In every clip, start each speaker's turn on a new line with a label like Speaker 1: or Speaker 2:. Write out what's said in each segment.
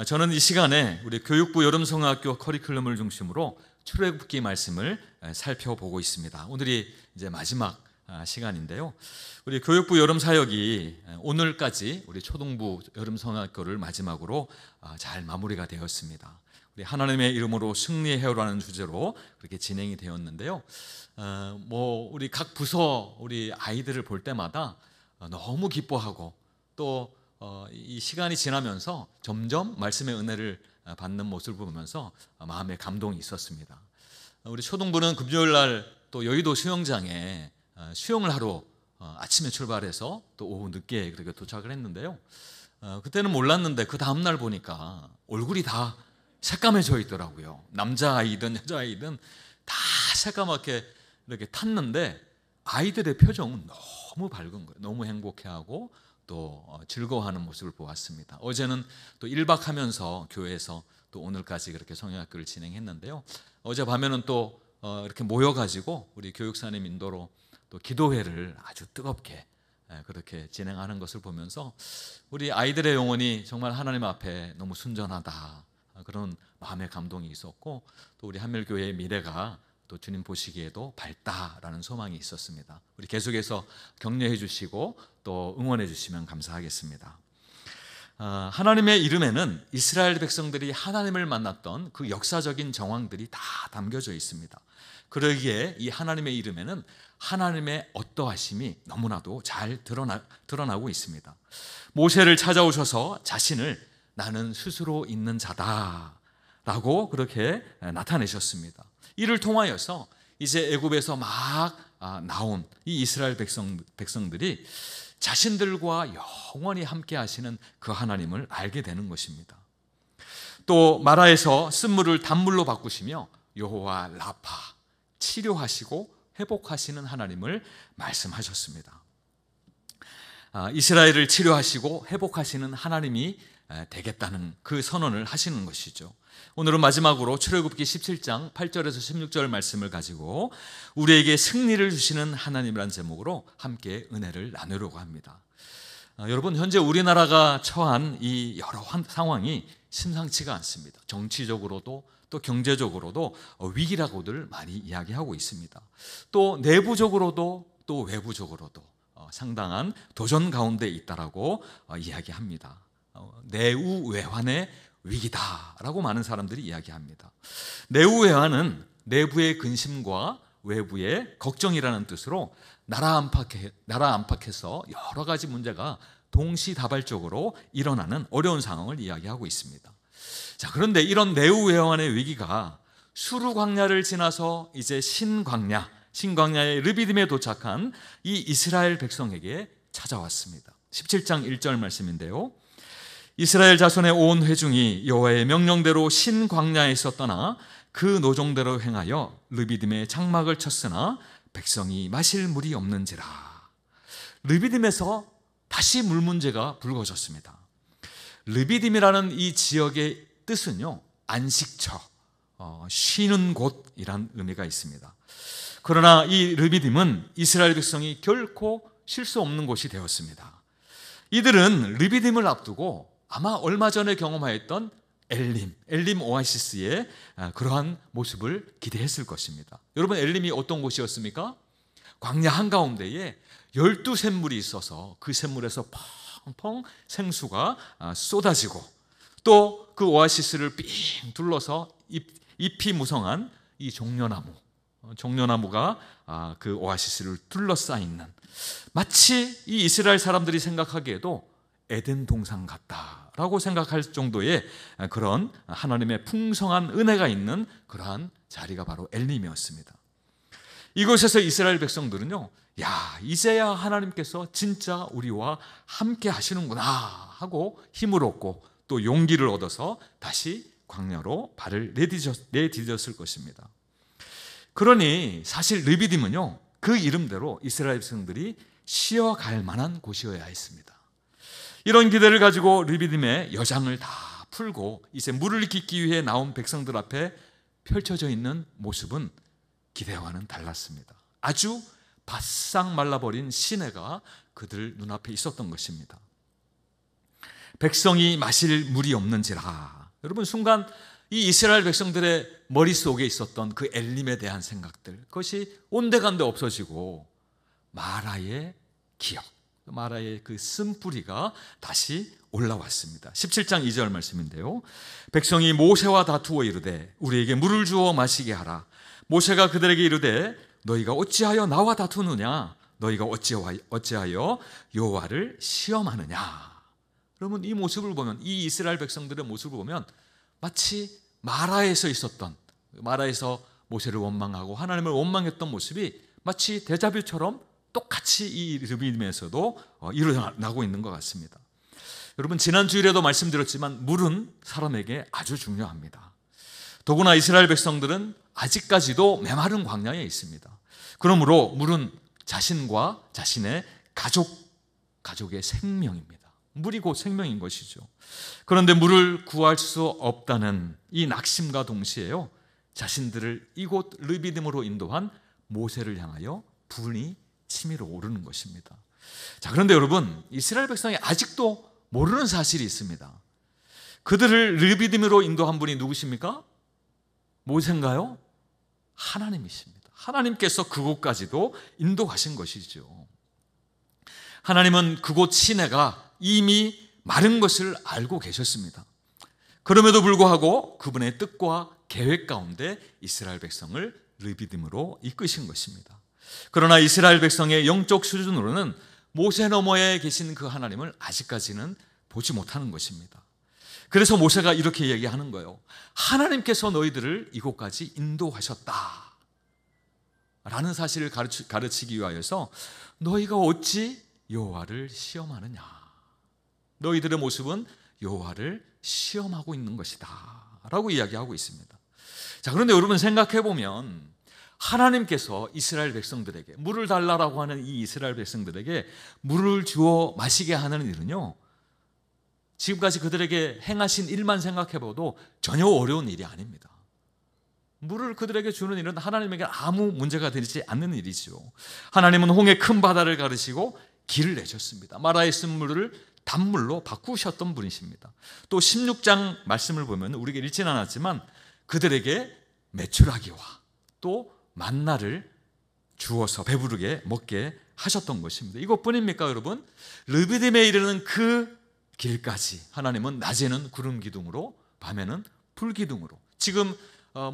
Speaker 1: 저는 이 시간에 우리 교육부 여름성화학교 커리큘럼을 중심으로 출애굽기 말씀을 살펴보고 있습니다. 오늘이 이제 마지막 시간인데요. 우리 교육부 여름사역이 오늘까지 우리 초등부 여름성화학교를 마지막으로 잘 마무리가 되었습니다. 우리 하나님의 이름으로 승리해요라는 주제로 그렇게 진행이 되었는데요. 우리 각 부서 우리 아이들을 볼 때마다 너무 기뻐하고 또 이 시간이 지나면서 점점 말씀의 은혜를 받는 모습을 보면서 마음에 감동이 있었습니다. 우리 초등부는 금요일 날 또 여의도 수영장에 수영을 하러 아침에 출발해서 또 오후 늦게 그렇게 도착을 했는데요. 그때는 몰랐는데 그 다음 날 보니까 얼굴이 다 새까매져 있더라고요. 남자아이든 여자아이든 다 새까맣게 이렇게 탔는데 아이들의 표정은 너무 밝은 거예요. 너무 행복해하고 또 즐거워하는 모습을 보았습니다. 어제는 또 1박 하면서 교회에서 또 오늘까지 그렇게 성경학교를 진행했는데요. 어제 밤에는 또 이렇게 모여가지고 우리 교육사님 인도로 또 기도회를 아주 뜨겁게 그렇게 진행하는 것을 보면서 우리 아이들의 영혼이 정말 하나님 앞에 너무 순전하다, 그런 마음의 감동이 있었고 또 우리 한밀교회의 미래가 또 주님 보시기에도 밝다라는 소망이 있었습니다. 우리 계속해서 격려해 주시고 또 응원해 주시면 감사하겠습니다. 하나님의 이름에는 이스라엘 백성들이 하나님을 만났던 그 역사적인 정황들이 다 담겨져 있습니다. 그러기에 이 하나님의 이름에는 하나님의 어떠하심이 너무나도 잘 드러나고 있습니다. 모세를 찾아오셔서 자신을 나는 스스로 있는 자다라고 그렇게 나타내셨습니다. 이를 통하여서 이제 애굽에서 막 나온 이 이스라엘 백성들이 자신들과 영원히 함께 하시는 그 하나님을 알게 되는 것입니다. 또 마라에서 쓴물을 단물로 바꾸시며 여호와 라파, 치료하시고 회복하시는 하나님을 말씀하셨습니다. 이스라엘을 치료하시고 회복하시는 하나님이 되겠다는 그 선언을 하시는 것이죠. 오늘은 마지막으로 출애굽기 17장 8절에서 16절 말씀을 가지고 우리에게 승리를 주시는 하나님이라는 제목으로 함께 은혜를 나누려고 합니다. 여러분, 현재 우리나라가 처한 이 여러 상황이 심상치가 않습니다. 정치적으로도 또 경제적으로도 위기라고들 많이 이야기하고 있습니다. 또 내부적으로도 또 외부적으로도 상당한 도전 가운데 있다라고 이야기합니다. 내우외환의 위기다라고 많은 사람들이 이야기합니다. 내우외환은 내부의 근심과 외부의 걱정이라는 뜻으로 나라 안팎에서 여러 가지 문제가 동시다발적으로 일어나는 어려운 상황을 이야기하고 있습니다. 자, 그런데 이런 내우외환의 위기가 수르 광야를 지나서 이제 신광야의 르비딤에 도착한 이 이스라엘 백성에게 찾아왔습니다. 17장 1절 말씀인데요. 이스라엘 자손의 온 회중이 여호와의 명령대로 신광야에서 떠나 그 노종대로 행하여 르비딤에 장막을 쳤으나 백성이 마실 물이 없는지라. 르비딤에서 다시 물 문제가 불거졌습니다. 르비딤이라는 이 지역의 뜻은요, 안식처, 쉬는 곳이란 의미가 있습니다. 그러나 이 르비딤은 이스라엘 백성이 결코 쉴 수 없는 곳이 되었습니다. 이들은 르비딤을 앞두고 아마 얼마 전에 경험하였던 엘림 오아시스의 그러한 모습을 기대했을 것입니다. 여러분, 엘림이 어떤 곳이었습니까? 광야 한가운데에 12샘물이 있어서 그 샘물에서 펑펑 생수가 쏟아지고 또 그 오아시스를 삥 둘러서 잎이 무성한 이 종려나무가 그 오아시스를 둘러싸 있는, 마치 이 이스라엘 사람들이 생각하기에도 에덴 동산 같다라고 생각할 정도의 그런 하나님의 풍성한 은혜가 있는 그러한 자리가 바로 엘림이었습니다. 이곳에서 이스라엘 백성들은요, 야, 이제야 하나님께서 진짜 우리와 함께 하시는구나 하고 힘을 얻고 또 용기를 얻어서 다시 광야로 발을 내디뎠을 것입니다. 그러니 사실 르비딤은요, 그 이름대로 이스라엘 백성들이 쉬어갈 만한 곳이어야 했습니다. 이런 기대를 가지고 르비딤의 여장을 다 풀고 이제 물을 깃기 위해 나온 백성들 앞에 펼쳐져 있는 모습은 기대와는 달랐습니다. 아주 바싹 말라버린 시내가 그들 눈앞에 있었던 것입니다. 백성이 마실 물이 없는지라. 여러분, 순간 이 이스라엘 백성들의 머릿속에 있었던 그 엘림에 대한 생각들, 그것이 온데간데 없어지고 마라의 기억, 마라의 그 쓴뿌리가 다시 올라왔습니다. 17장 2절 말씀인데요, 백성이 모세와 다투어 이르되 우리에게 물을 주어 마시게 하라. 모세가 그들에게 이르되 너희가 어찌하여 나와 다투느냐? 너희가 어찌하여 여호와를 시험하느냐? 여러분, 이 모습을 보면, 이 이스라엘 백성들의 모습을 보면 마치 마라에서 있었던, 마라에서 모세를 원망하고 하나님을 원망했던 모습이 마치 데자뷰처럼 똑같이 이 르비딤에서도 일어나고 있는 것 같습니다. 여러분, 지난 주일에도 말씀드렸지만 물은 사람에게 아주 중요합니다. 더구나 이스라엘 백성들은 아직까지도 메마른 광야에 있습니다. 그러므로 물은 자신과 자신의 가족의 생명입니다. 물이 곧 생명인 것이죠. 그런데 물을 구할 수 없다는 이 낙심과 동시에요, 자신들을 이곳 르비딤으로 인도한 모세를 향하여 분이 치밀어 오르는 것입니다. 자, 그런데 여러분, 이스라엘 백성이 아직도 모르는 사실이 있습니다. 그들을 르비딤으로 인도한 분이 누구십니까? 모세인가요? 하나님이십니다. 하나님께서 그곳까지도 인도하신 것이죠. 하나님은 그곳 시내가 이미 마른 것을 알고 계셨습니다. 그럼에도 불구하고 그분의 뜻과 계획 가운데 이스라엘 백성을 르비딤으로 이끄신 것입니다. 그러나 이스라엘 백성의 영적 수준으로는 모세 너머에 계신 그 하나님을 아직까지는 보지 못하는 것입니다. 그래서 모세가 이렇게 얘기하는 거예요. 하나님께서 너희들을 이곳까지 인도하셨다 라는 사실을 가르치기 위하여서 너희가 어찌 여호와를 시험하느냐? 너희들의 모습은 여호와를 시험하고 있는 것이다 라고 이야기하고 있습니다. 자, 그런데 여러분, 생각해 보면 하나님께서 이스라엘 백성들에게 물을 달라라고 하는 이 이스라엘 백성들에게 물을 주어 마시게 하는 일은요, 지금까지 그들에게 행하신 일만 생각해봐도 전혀 어려운 일이 아닙니다. 물을 그들에게 주는 일은 하나님에게 아무 문제가 되지 않는 일이죠. 하나님은 홍해 큰 바다를 가르시고 길을 내셨습니다. 마라의 쓴물을 단물로 바꾸셨던 분이십니다. 또 16장 말씀을 보면 우리가 읽지는 않았지만 그들에게 메추라기와 또 만나를 주어서 배부르게 먹게 하셨던 것입니다. 이것뿐입니까, 여러분? 르비딤에 이르는 그 길까지 하나님은 낮에는 구름 기둥으로, 밤에는 불 기둥으로, 지금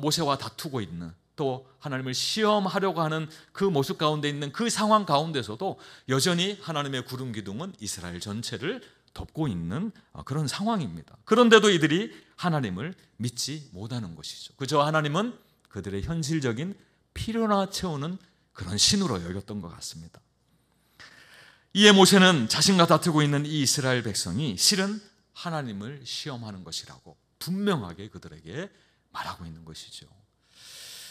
Speaker 1: 모세와 다투고 있는, 또 하나님을 시험하려고 하는 그 모습 가운데 있는 그 상황 가운데서도 여전히 하나님의 구름 기둥은 이스라엘 전체를 덮고 있는 그런 상황입니다. 그런데도 이들이 하나님을 믿지 못하는 것이죠. 그저 하나님은 그들의 현실적인 필요나 채우는 그런 신으로 여겼던 것 같습니다. 이에 모세는 자신과 다투고 있는 이 이스라엘 백성이 실은 하나님을 시험하는 것이라고 분명하게 그들에게 말하고 있는 것이죠.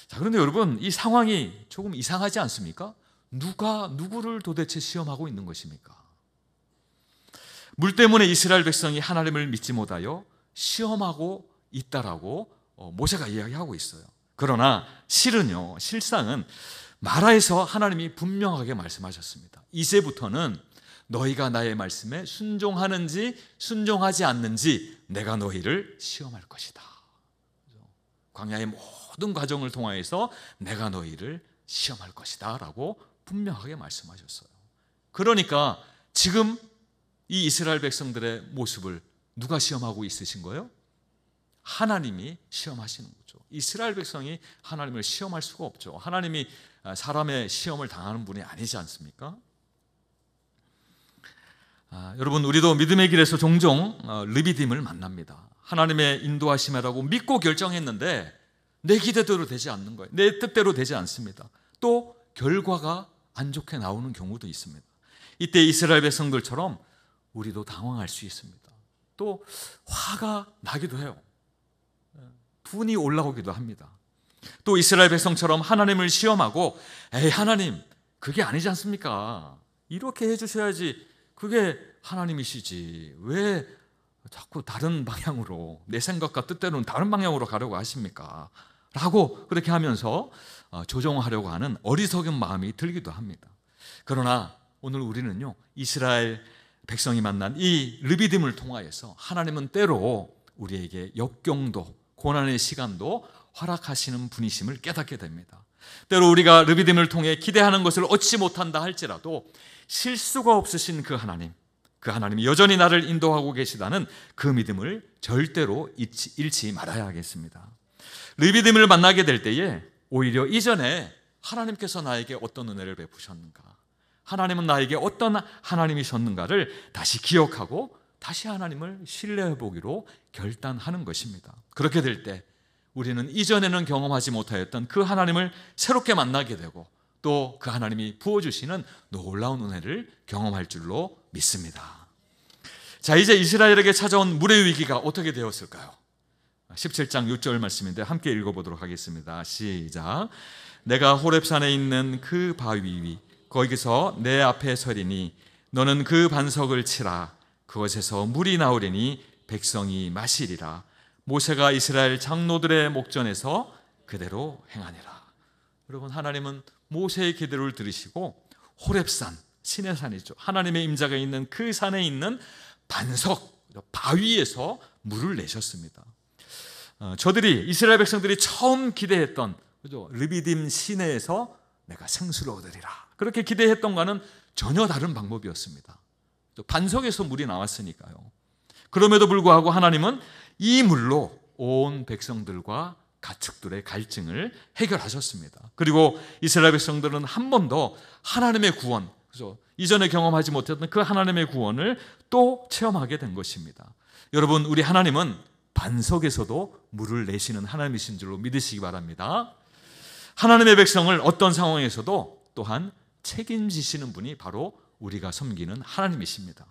Speaker 1: 자, 그런데 여러분, 이 상황이 조금 이상하지 않습니까? 누가 누구를 도대체 시험하고 있는 것입니까? 물 때문에 이스라엘 백성이 하나님을 믿지 못하여 시험하고 있다라고 모세가 이야기하고 있어요. 그러나 실상은 마라에서 하나님이 분명하게 말씀하셨습니다. 이제부터는 너희가 나의 말씀에 순종하는지 순종하지 않는지 내가 너희를 시험할 것이다. 광야의 모든 과정을 통하여서 내가 너희를 시험할 것이다 라고 분명하게 말씀하셨어요. 그러니까 지금 이 이스라엘 백성들의 모습을 누가 시험하고 있으신 거예요? 하나님이 시험하시는 거죠. 이스라엘 백성이 하나님을 시험할 수가 없죠. 하나님이 사람의 시험을 당하는 분이 아니지 않습니까? 여러분, 우리도 믿음의 길에서 종종 르비딤을 만납니다. 하나님의 인도하심이라고 믿고 결정했는데 내 기대대로 되지 않는 거예요. 내 뜻대로 되지 않습니다. 또 결과가 안 좋게 나오는 경우도 있습니다. 이때 이스라엘 백성들처럼 우리도 당황할 수 있습니다. 또 화가 나기도 해요. 분이 올라오기도 합니다. 또 이스라엘 백성처럼 하나님을 시험하고 에이, 하나님 그게 아니지 않습니까? 이렇게 해주셔야지 그게 하나님이시지 왜 자꾸 다른 방향으로, 내 생각과 뜻대로는 다른 방향으로 가려고 하십니까? 라고 그렇게 하면서 조정하려고 하는 어리석은 마음이 들기도 합니다. 그러나 오늘 우리는요, 이스라엘 백성이 만난 이 르비딤을 통하여서 하나님은 때로 우리에게 역경도 고난의 시간도 허락하시는 분이심을 깨닫게 됩니다. 때로 우리가 르비딤을 통해 기대하는 것을 얻지 못한다 할지라도 실수가 없으신 그 하나님이 여전히 나를 인도하고 계시다는 그 믿음을 절대로 잃지 말아야 하겠습니다. 르비딤을 만나게 될 때에 오히려 이전에 하나님께서 나에게 어떤 은혜를 베푸셨는가, 하나님은 나에게 어떤 하나님이셨는가를 다시 기억하고 다시 하나님을 신뢰해 보기로 결단하는 것입니다. 그렇게 될 때 우리는 이전에는 경험하지 못하였던 그 하나님을 새롭게 만나게 되고 또 그 하나님이 부어주시는 놀라운 은혜를 경험할 줄로 믿습니다. 자, 이제 이스라엘에게 찾아온 물의 위기가 어떻게 되었을까요? 17장 6절 말씀인데 함께 읽어보도록 하겠습니다. 시작. 내가 호렙산에 있는 그 바위 위 거기서 내 앞에 서리니 너는 그 반석을 치라. 그것에서 물이 나오리니 백성이 마시리라. 모세가 이스라엘 장로들의 목전에서 그대로 행하니라. 여러분, 하나님은 모세의 기도를 들으시고 호렙산, 신의 산이죠, 하나님의 임자가 있는 그 산에 있는 반석, 바위에서 물을 내셨습니다. 이스라엘 백성들이 처음 기대했던, 그죠, 르비딤 시내에서 내가 생수를 얻으리라, 그렇게 기대했던과는 전혀 다른 방법이었습니다. 반석에서 물이 나왔으니까요. 그럼에도 불구하고 하나님은 이 물로 온 백성들과 가축들의 갈증을 해결하셨습니다. 그리고 이스라엘 백성들은 한 번 더 하나님의 구원, 그죠, 이전에 경험하지 못했던 그 하나님의 구원을 또 체험하게 된 것입니다. 여러분, 우리 하나님은 반석에서도 물을 내시는 하나님이신 줄로 믿으시기 바랍니다. 하나님의 백성을 어떤 상황에서도 또한 책임지시는 분이 바로 우리가 섬기는 하나님이십니다.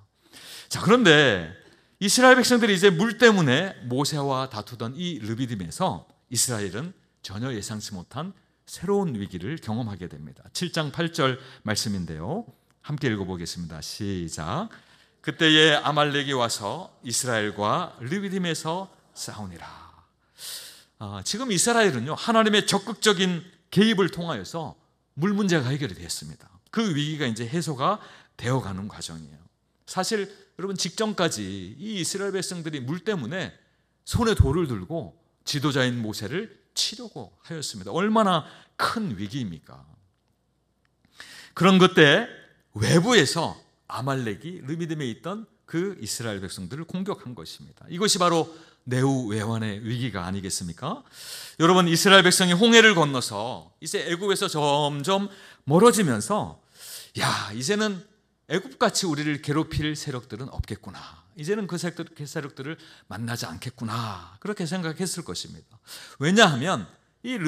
Speaker 1: 자, 그런데 이스라엘 백성들이 이제 물 때문에 모세와 다투던 이 르비딤에서 이스라엘은 전혀 예상치 못한 새로운 위기를 경험하게 됩니다. 7장 8절 말씀인데요, 함께 읽어보겠습니다. 시작. 그때에 아말렉이 와서 이스라엘과 르비딤에서 싸우니라. 지금 이스라엘은요, 하나님의 적극적인 개입을 통하여서 물 문제가 해결이 됐습니다. 그 위기가 이제 해소가 되어가는 과정이에요. 사실 여러분, 직전까지 이 이스라엘 백성들이 물 때문에 손에 돌을 들고 지도자인 모세를 치려고 하였습니다. 얼마나 큰 위기입니까? 그런 그때 외부에서 아말렉이 르비딤에 있던 그 이스라엘 백성들을 공격한 것입니다. 이것이 바로 내후외환의 위기가 아니겠습니까? 여러분, 이스라엘 백성이 홍해를 건너서 이제 애굽에서 점점 멀어지면서, 야, 이제는 애굽같이 우리를 괴롭힐 세력들은 없겠구나, 이제는 그 세력들을 만나지 않겠구나, 그렇게 생각했을 것입니다. 왜냐하면 이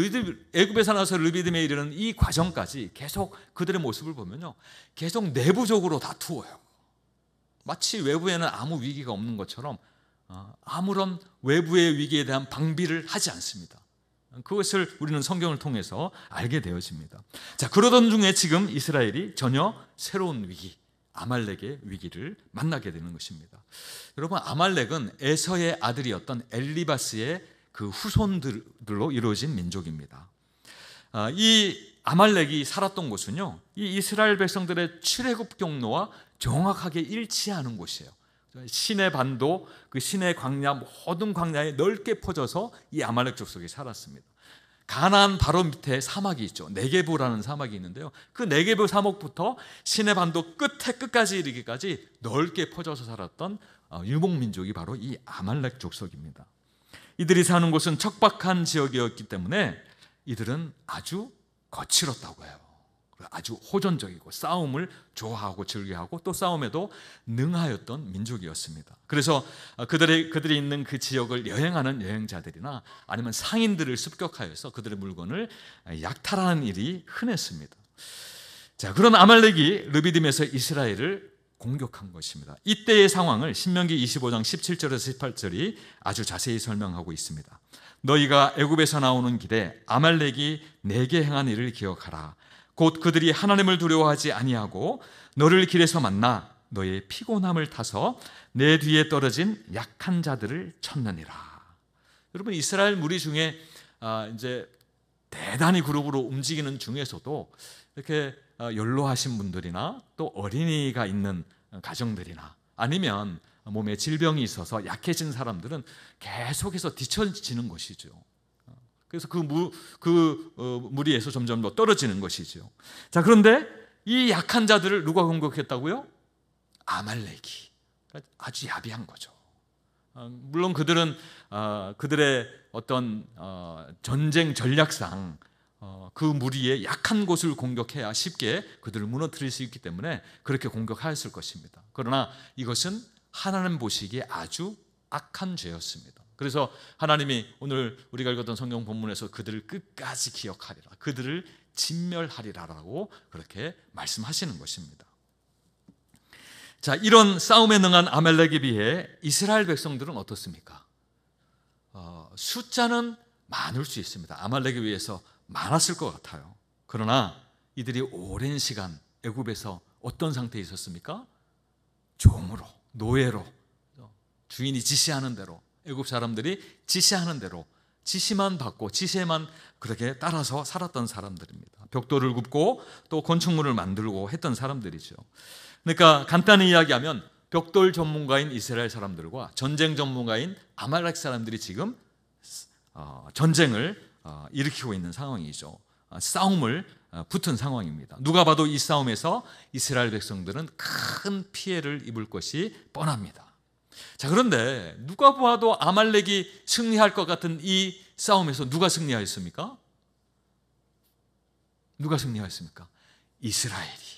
Speaker 1: 애굽에서 나서 르비딤에 이르는 이 과정까지 계속 그들의 모습을 보면요, 계속 내부적으로 다투어요. 마치 외부에는 아무 위기가 없는 것처럼 아무런 외부의 위기에 대한 방비를 하지 않습니다. 그것을 우리는 성경을 통해서 알게 되어집니다. 자, 그러던 중에 지금 이스라엘이 전혀 새로운 위기, 아말렉의 위기를 만나게 되는 것입니다. 여러분, 아말렉은 에서의 아들이었던 엘리바스의 그 후손들로 이루어진 민족입니다. 이 아말렉이 살았던 곳은요, 이 이스라엘 백성들의 출애굽 경로와 정확하게 일치하는 곳이에요. 시내 반도, 그 시내 광야, 모든 광야에 넓게 퍼져서 이 아말렉 족속이 살았습니다. 가나안 바로 밑에 사막이 있죠. 네게브라는 사막이 있는데요, 그 네게브 사막부터 시내 반도 끝에 끝까지 이르기까지 넓게 퍼져서 살았던 유목민족이 바로 이 아말렉 족속입니다. 이들이 사는 곳은 척박한 지역이었기 때문에 이들은 아주 거칠었다고 해요. 아주 호전적이고 싸움을 좋아하고 즐겨하고 또 싸움에도 능하였던 민족이었습니다. 그래서 그들이 있는 그 지역을 여행하는 여행자들이나 아니면 상인들을 습격하여서 그들의 물건을 약탈하는 일이 흔했습니다. 자, 그런 아말렉이 르비딤에서 이스라엘을 공격한 것입니다. 이때의 상황을 신명기 25장 17절에서 18절이 아주 자세히 설명하고 있습니다. 너희가 애굽에서 나오는 길에 아말렉이 내게 행한 일을 기억하라. 곧 그들이 하나님을 두려워하지 아니하고 너를 길에서 만나 너의 피곤함을 타서 내 뒤에 떨어진 약한 자들을 쳤느니라. 여러분, 이스라엘 무리 중에 이제 대단히 그룹으로 움직이는 중에서도 이렇게 연로하신 분들이나 또 어린이가 있는 가정들이나 아니면 몸에 질병이 있어서 약해진 사람들은 계속해서 뒤처지는 것이죠. 그래서 그 무리에서 점점 더 떨어지는 것이죠. 자, 그런데 이 약한 자들을 누가 공격했다고요? 아말렉이. 아주 야비한 거죠. 물론 그들은 그들의 어떤 전쟁 전략상 그 무리의 약한 곳을 공격해야 쉽게 그들을 무너뜨릴 수 있기 때문에 그렇게 공격하였을 것입니다. 그러나 이것은 하나님 보시기에 아주 악한 죄였습니다. 그래서 하나님이 오늘 우리가 읽었던 성경 본문에서 그들을 끝까지 기억하리라, 그들을 진멸하리라라고 그렇게 말씀하시는 것입니다. 자, 이런 싸움에 능한 아말렉에 비해 이스라엘 백성들은 어떻습니까? 숫자는 많을 수 있습니다. 아말렉에 비해서 많았을 것 같아요. 그러나 이들이 오랜 시간 애굽에서 어떤 상태에 있었습니까? 종으로, 노예로, 주인이 지시하는 대로, 애굽 사람들이 지시하는 대로 지시만 받고 지시에만 그렇게 따라서 살았던 사람들입니다. 벽돌을 굽고 또 건축물을 만들고 했던 사람들이죠. 그러니까 간단히 이야기하면 벽돌 전문가인 이스라엘 사람들과 전쟁 전문가인 아말렉 사람들이 지금 전쟁을 일으키고 있는 상황이죠. 싸움을 붙은 상황입니다. 누가 봐도 이 싸움에서 이스라엘 백성들은 큰 피해를 입을 것이 뻔합니다. 자, 그런데 누가 봐도 아말렉이 승리할 것 같은 이 싸움에서 누가 승리하였습니까? 누가 승리하였습니까? 이스라엘이.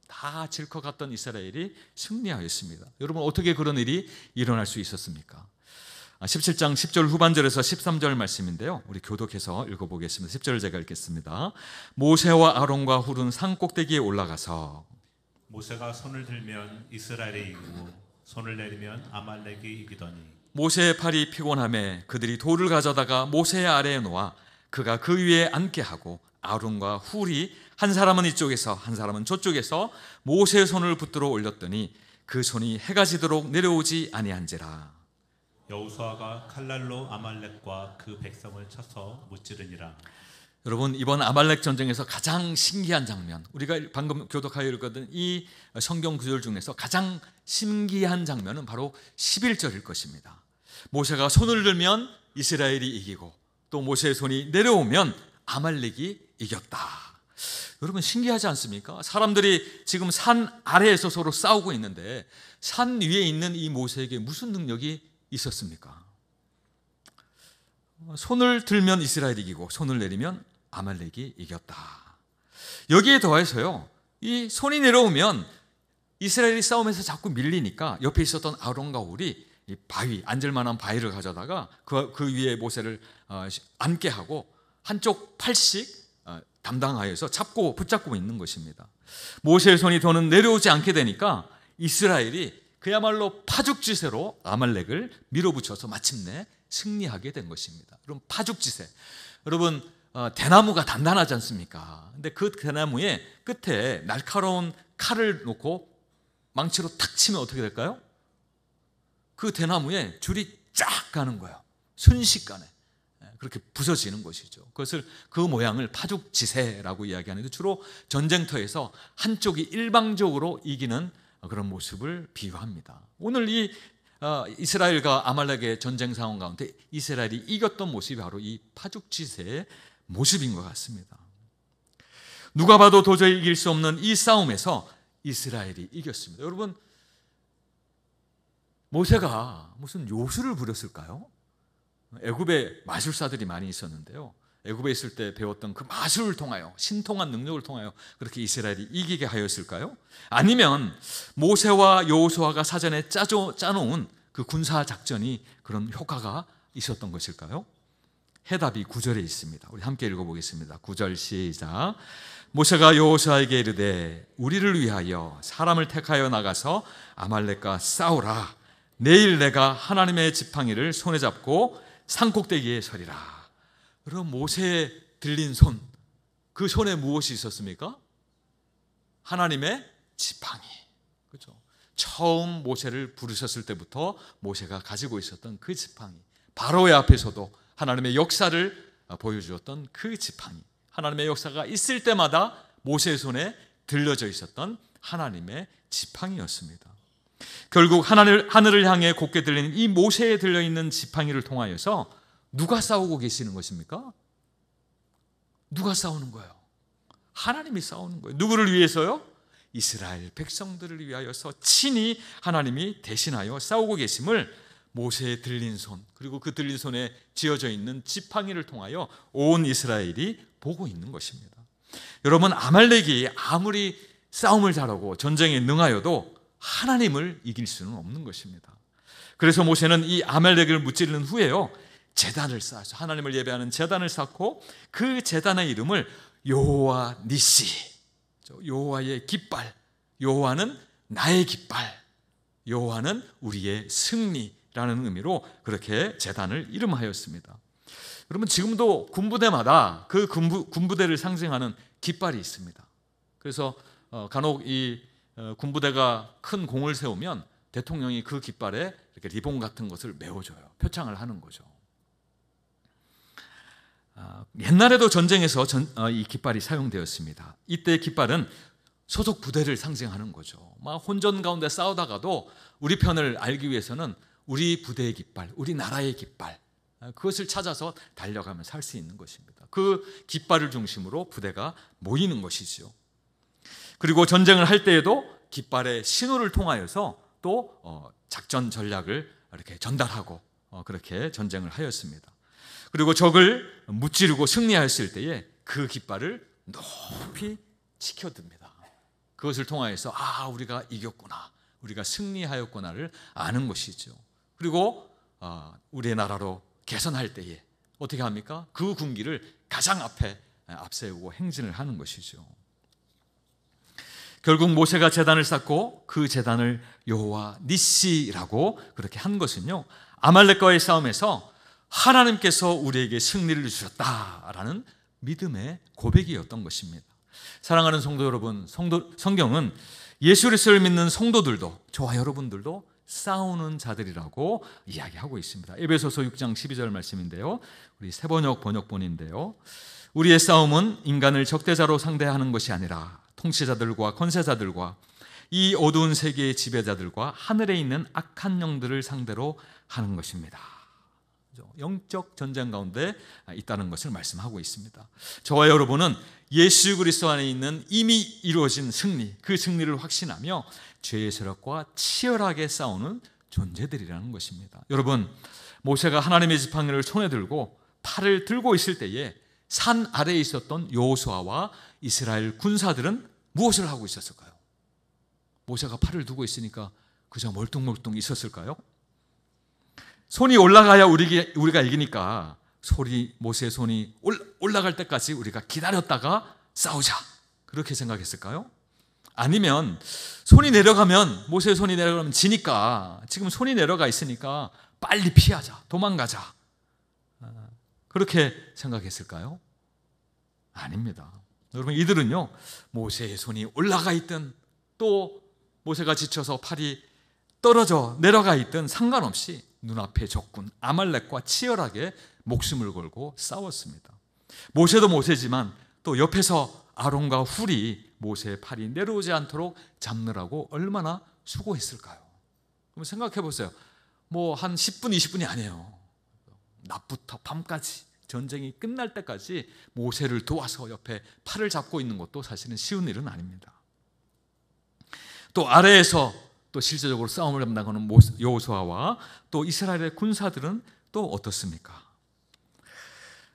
Speaker 1: 다 질 것 같던 이스라엘이 승리하였습니다. 여러분, 어떻게 그런 일이 일어날 수 있었습니까? 17장 10절 후반절에서 13절 말씀인데요, 우리 교독해서 읽어보겠습니다. 10절을 제가 읽겠습니다. 모세와 아론과 훌은 산 꼭대기에 올라가서
Speaker 2: 모세가 손을 들면 이스라엘이 이기고 손을 내리면 아말렉이 이기더니
Speaker 1: 모세의 팔이 피곤함에 그들이 돌을 가져다가 모세의 아래에 놓아 그가 그 위에 앉게 하고 아론과 훌이 한 사람은 이쪽에서 한 사람은 저쪽에서 모세의 손을 붙들어 올렸더니 그 손이 해가 지도록 내려오지 아니한지라.
Speaker 2: 여호수아가 칼날로 아말렉과 그 백성을 쳐서 무찌르니라.
Speaker 1: 여러분, 이번 아말렉 전쟁에서 가장 신기한 장면, 우리가 방금 교독하여 읽었던 이 성경 구절 중에서 가장 신기한 장면은 바로 11절일 것입니다. 모세가 손을 들면 이스라엘이 이기고 또 모세의 손이 내려오면 아말렉이 이겼다. 여러분, 신기하지 않습니까? 사람들이 지금 산 아래에서 서로 싸우고 있는데 산 위에 있는 이 모세에게 무슨 능력이 있었습니까? 손을 들면 이스라엘이 이기고 손을 내리면 아말렉이 이겼다. 여기에 더해서요, 이 손이 내려오면 이스라엘이 싸움에서 자꾸 밀리니까 옆에 있었던 아론과 훌이 이 바위, 앉을 만한 바위를 가져다가 그 위에 모세를 앉게 하고 한쪽 팔씩 담당하여서 붙잡고 있는 것입니다. 모세의 손이 더는 내려오지 않게 되니까 이스라엘이 그야말로 파죽지세로 아말렉을 밀어붙여서 마침내 승리하게 된 것입니다. 그럼 파죽지세, 여러분, 대나무가 단단하지 않습니까? 근데 그 대나무의 끝에 날카로운 칼을 놓고 망치로 탁 치면 어떻게 될까요? 그 대나무에 줄이 쫙 가는 거예요. 순식간에 그렇게 부서지는 것이죠. 그것을, 그 모양을 파죽지세라고 이야기하는데 주로 전쟁터에서 한쪽이 일방적으로 이기는 그런 모습을 비유합니다. 오늘 이 이스라엘과 아말렉의 전쟁 상황 가운데 이스라엘이 이겼던 모습이 바로 이 파죽지세의 모습인 것 같습니다. 누가 봐도 도저히 이길 수 없는 이 싸움에서 이스라엘이 이겼습니다. 여러분, 모세가 무슨 요술을 부렸을까요? 애굽에 마술사들이 많이 있었는데요, 애굽에 있을 때 배웠던 그 마술을 통하여, 신통한 능력을 통하여 그렇게 이스라엘이 이기게 하였을까요? 아니면 모세와 여호수아가 사전에 짜놓은 그 군사 작전이 그런 효과가 있었던 것일까요? 해답이 9절에 있습니다. 우리 함께 읽어보겠습니다. 9절 시작. 모세가 여호수아에게 이르되 우리를 위하여 사람을 택하여 나가서 아말렉과 싸우라. 내일 내가 하나님의 지팡이를 손에 잡고 산꼭대기에 서리라. 여러분, 모세의 들린 손, 그 손에 무엇이 있었습니까? 하나님의 지팡이. 그렇죠? 처음 모세를 부르셨을 때부터 모세가 가지고 있었던 그 지팡이, 바로의 앞에서도 하나님의 역사를 보여주었던 그 지팡이, 하나님의 역사가 있을 때마다 모세의 손에 들려져 있었던 하나님의 지팡이였습니다. 결국 하늘을 향해 곧게 들리는 이 모세에 들려있는 지팡이를 통하여서 누가 싸우고 계시는 것입니까? 누가 싸우는 거예요? 하나님이 싸우는 거예요. 누구를 위해서요? 이스라엘 백성들을 위하여서 친히 하나님이 대신하여 싸우고 계심을 모세의 들린 손, 그리고 그 들린 손에 쥐어져 있는 지팡이를 통하여 온 이스라엘이 보고 있는 것입니다. 여러분, 아말렉이 아무리 싸움을 잘하고 전쟁에 능하여도 하나님을 이길 수는 없는 것입니다. 그래서 모세는 이 아말렉을 무찌르는 후에요, 제단을 쌓아서 하나님을 예배하는 제단을 쌓고 그 제단의 이름을 여호와 니시, 여호와의 깃발, 여호와는 나의 깃발, 여호와는 우리의 승리라는 의미로 그렇게 제단을 이름하였습니다. 여러분, 지금도 군부대마다 그 군부대를 상징하는 깃발이 있습니다. 그래서 간혹 이 군부대가 큰 공을 세우면 대통령이 그 깃발에 이렇게 리본 같은 것을 메워줘요. 표창을 하는 거죠. 옛날에도 전쟁에서 이 깃발이 사용되었습니다. 이때 깃발은 소속 부대를 상징하는 거죠. 막 혼전 가운데 싸우다가도 우리 편을 알기 위해서는 우리 부대의 깃발, 우리 나라의 깃발, 그것을 찾아서 달려가면서 할 수 있는 것입니다. 그 깃발을 중심으로 부대가 모이는 것이죠. 그리고 전쟁을 할 때에도 깃발의 신호를 통하여서 또 작전 전략을 이렇게 전달하고 그렇게 전쟁을 하였습니다. 그리고 적을 무찌르고 승리하였을 때에 그 깃발을 높이 치켜듭니다. 그것을 통하여서 우리가 이겼구나, 우리가 승리하였구나를 아는 것이죠. 그리고 우리의 나라로 개선할 때에 어떻게 합니까? 그 군기를 가장 앞에 앞세우고 행진을 하는 것이죠. 결국 모세가 제단을 쌓고 그 제단을 여호와 니시라고 그렇게 한 것은요, 아말렉과의 싸움에서 하나님께서 우리에게 승리를 주셨다라는 믿음의 고백이었던 것입니다. 사랑하는 성도 여러분, 성경은 예수 그리스도를 믿는 성도들도, 저와 여러분들도 싸우는 자들이라고 이야기하고 있습니다. 에베소서 6장 12절 말씀인데요, 우리 새번역 번역본인데요, 우리의 싸움은 인간을 적대자로 상대하는 것이 아니라 통치자들과 권세자들과 이 어두운 세계의 지배자들과 하늘에 있는 악한 영들을 상대로 하는 것입니다. 영적 전쟁 가운데 있다는 것을 말씀하고 있습니다. 저와 여러분은 예수 그리스도 안에 있는 이미 이루어진 승리, 그 승리를 확신하며 죄의 세력과 치열하게 싸우는 존재들이라는 것입니다. 여러분, 모세가 하나님의 지팡이를 손에 들고 팔을 들고 있을 때에 산 아래에 있었던 여호수아와 이스라엘 군사들은 무엇을 하고 있었을까요? 모세가 팔을 두고 있으니까 그저 멀뚱멀뚱 있었을까요? 손이 올라가야 우리가 이기니까 모세의 손이 올라갈 때까지 우리가 기다렸다가 싸우자, 그렇게 생각했을까요? 아니면 손이 내려가면, 모세의 손이 내려가면 지니까 지금 손이 내려가 있으니까 빨리 피하자, 도망가자, 그렇게 생각했을까요? 아닙니다. 여러분, 이들은요, 모세의 손이 올라가 있든 또 모세가 지쳐서 팔이 떨어져 내려가 있든 상관없이 눈앞의 적군 아말렉과 치열하게 목숨을 걸고 싸웠습니다. 모세도 모세지만 또 옆에서 아론과 훌이 모세의 팔이 내려오지 않도록 잡느라고 얼마나 수고했을까요? 그럼 생각해 보세요. 한 10분, 20분이 아니에요. 낮부터 밤까지, 전쟁이 끝날 때까지 모세를 도와서 옆에 팔을 잡고 있는 것도 사실은 쉬운 일은 아닙니다. 또 아래에서 또 실제적으로 싸움을 담당하는 여호수아와 또 이스라엘의 군사들은 또 어떻습니까?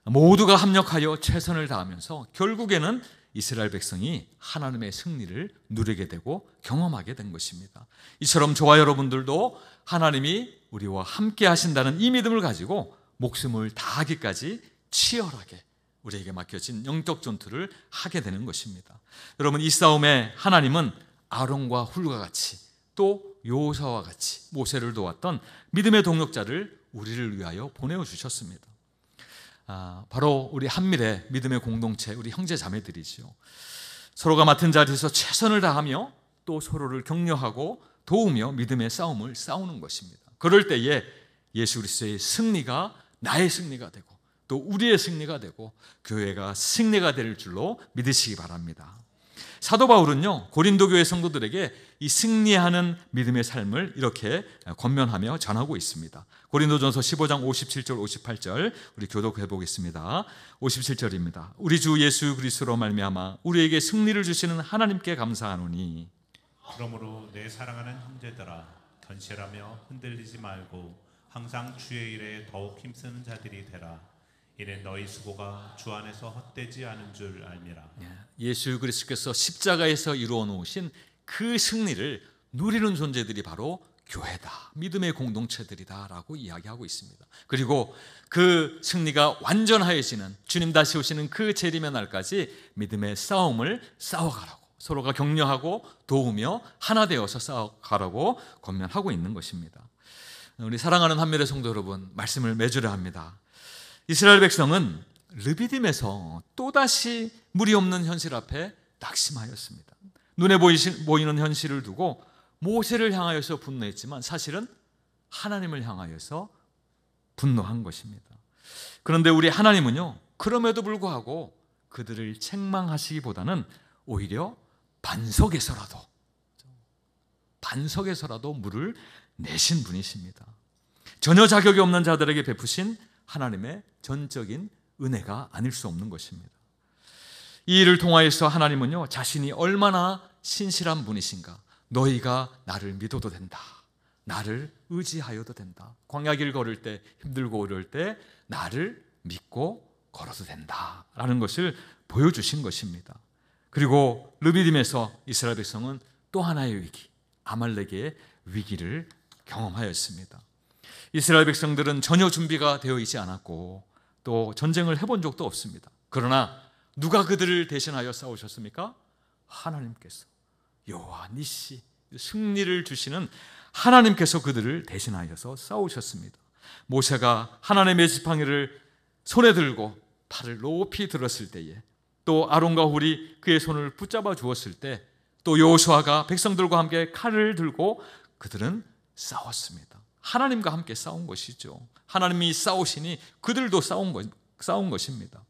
Speaker 1: 모두가 합력하여 최선을 다하면서 결국에는 이스라엘 백성이 하나님의 승리를 누리게 되고 경험하게 된 것입니다. 이처럼 저와 여러분들도 하나님이 우리와 함께 하신다는 이 믿음을 가지고 목숨을 다하기까지 치열하게 우리에게 맡겨진 영적 전투를 하게 되는 것입니다. 여러분, 이 싸움에 하나님은 아론과 훌과 같이 또 여호수아와 같이 모세를 도왔던 믿음의 동역자를 우리를 위하여 보내어 주셨습니다. 바로 우리 한밀의 믿음의 공동체, 우리 형제 자매들이지요. 서로가 맡은 자리에서 최선을 다하며 또 서로를 격려하고 도우며 믿음의 싸움을 싸우는 것입니다. 그럴 때에 예수 그리스도의 승리가 나의 승리가 되고 또 우리의 승리가 되고 교회가 승리가 될 줄로 믿으시기 바랍니다. 사도 바울은요, 고린도 교회 성도들에게 이 승리하는 믿음의 삶을 이렇게 권면하며 전하고 있습니다. 고린도전서 15장 57절 58절 우리 교독해 보겠습니다. 57절입니다. 우리 주 예수 그리스도로 말미암아 우리에게 승리를 주시는 하나님께 감사하노니
Speaker 2: 그러므로 내 사랑하는 형제들아 견실하며 흔들리지 말고 항상 주의 일에 더욱 힘쓰는 자들이 되라. 이는 너희 수고가 주 안에서 헛되지 않은 줄 알미라.
Speaker 1: 예수 그리스도께서 십자가에서 이루어 놓으신 그 승리를 누리는 존재들이 바로 교회다, 믿음의 공동체들이다라고 이야기하고 있습니다. 그리고 그 승리가 완전하여지는 주님 다시 오시는 그 재림의 날까지 믿음의 싸움을 싸워가라고, 서로가 격려하고 도우며 하나 되어서 싸워가라고 권면하고 있는 것입니다. 우리 사랑하는 한미래 성도 여러분, 말씀을 맺으려 합니다. 이스라엘 백성은 르비딤에서 또다시 물이 없는 현실 앞에 낙심하였습니다. 눈에 보이는 현실을 두고 모세를 향하여서 분노했지만 사실은 하나님을 향하여서 분노한 것입니다. 그런데 우리 하나님은요, 그럼에도 불구하고 그들을 책망하시기보다는 오히려 반석에서라도 물을 내신 분이십니다. 전혀 자격이 없는 자들에게 베푸신 하나님의 전적인 은혜가 아닐 수 없는 것입니다. 이 일을 통하여서 하나님은요, 자신이 얼마나 신실한 분이신가, 너희가 나를 믿어도 된다, 나를 의지하여도 된다, 광야길 걸을 때 힘들고 어려울 때 나를 믿고 걸어도 된다 라는 것을 보여주신 것입니다. 그리고 르비딤에서 이스라엘 백성은 또 하나의 위기, 아말렉의 위기를 경험하였습니다. 이스라엘 백성들은 전혀 준비가 되어 있지 않았고 또 전쟁을 해본 적도 없습니다. 그러나 누가 그들을 대신하여 싸우셨습니까? 하나님께서, 여호와 니시, 승리를 주시는 하나님께서 그들을 대신하여서 싸우셨습니다. 모세가 하나님의 지팡이를 손에 들고 팔을 높이 들었을 때에, 또 아론과 훌이 그의 손을 붙잡아 주었을 때, 또 여호수아가 백성들과 함께 칼을 들고 그들은 싸웠습니다. 하나님과 함께 싸운 것이죠. 하나님이 싸우시니 그들도 싸운 것입니다.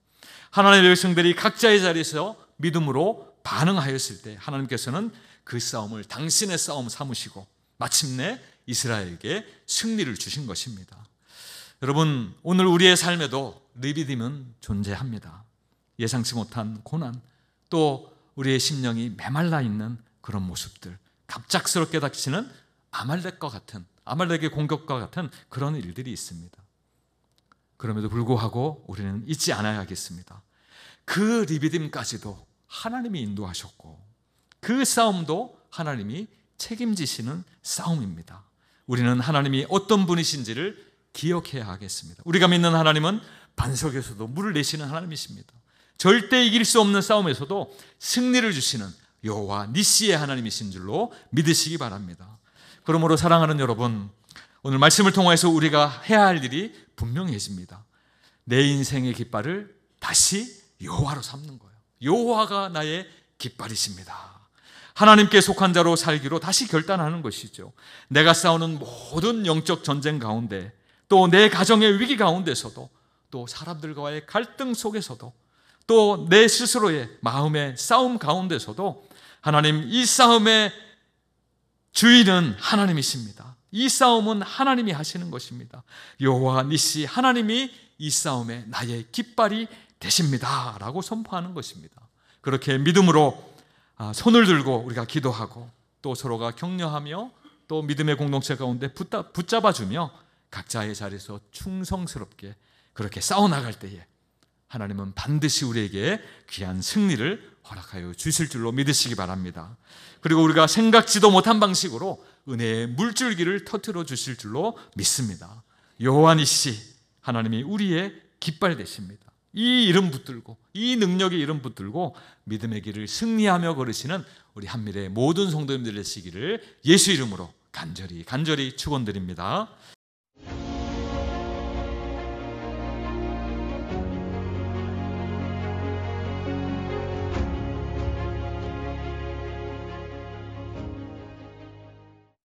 Speaker 1: 하나님의 백성들이 각자의 자리에서 믿음으로 반응하였을 때 하나님께서는 그 싸움을 당신의 싸움 삼으시고 마침내 이스라엘에게 승리를 주신 것입니다. 여러분, 오늘 우리의 삶에도 르비딤은 존재합니다. 예상치 못한 고난, 또 우리의 심령이 메말라 있는 그런 모습들, 갑작스럽게 닥치는 아말렉의 공격과 같은 그런 일들이 있습니다. 그럼에도 불구하고 우리는 잊지 않아야겠습니다. 그 르비딤까지도 하나님이 인도하셨고 그 싸움도 하나님이 책임지시는 싸움입니다. 우리는 하나님이 어떤 분이신지를 기억해야 하겠습니다. 우리가 믿는 하나님은 반석에서도 물을 내시는 하나님이십니다. 절대 이길 수 없는 싸움에서도 승리를 주시는 여호와 니시의 하나님이신 줄로 믿으시기 바랍니다. 그러므로 사랑하는 여러분, 오늘 말씀을 통해서 우리가 해야 할 일이 분명해집니다. 내 인생의 깃발을 다시 여호와로 삼는 거예요. 여호와가 나의 깃발이십니다. 하나님께 속한 자로 살기로 다시 결단하는 것이죠. 내가 싸우는 모든 영적 전쟁 가운데, 또 내 가정의 위기 가운데서도, 또 사람들과의 갈등 속에서도, 또 내 스스로의 마음의 싸움 가운데서도 하나님, 이 싸움의 주인은 하나님이십니다. 이 싸움은 하나님이 하시는 것입니다. 여호와 니시, 하나님이 이 싸움에 나의 깃발이 되십니다 라고 선포하는 것입니다. 그렇게 믿음으로 손을 들고 우리가 기도하고 또 서로가 격려하며 또 믿음의 공동체 가운데 붙잡아주며 각자의 자리에서 충성스럽게 그렇게 싸워나갈 때에 하나님은 반드시 우리에게 귀한 승리를 허락하여 주실 줄로 믿으시기 바랍니다. 그리고 우리가 생각지도 못한 방식으로 은혜의 물줄기를 터뜨려 주실 줄로 믿습니다. 여호와 니시, 하나님이 우리의 깃발 되십니다. 이 이름 붙들고, 이 능력의 이름 붙들고 믿음의 길을 승리하며 걸으시는 우리 한미래 모든 성도님들 되시기를 예수 이름으로 간절히 축원드립니다.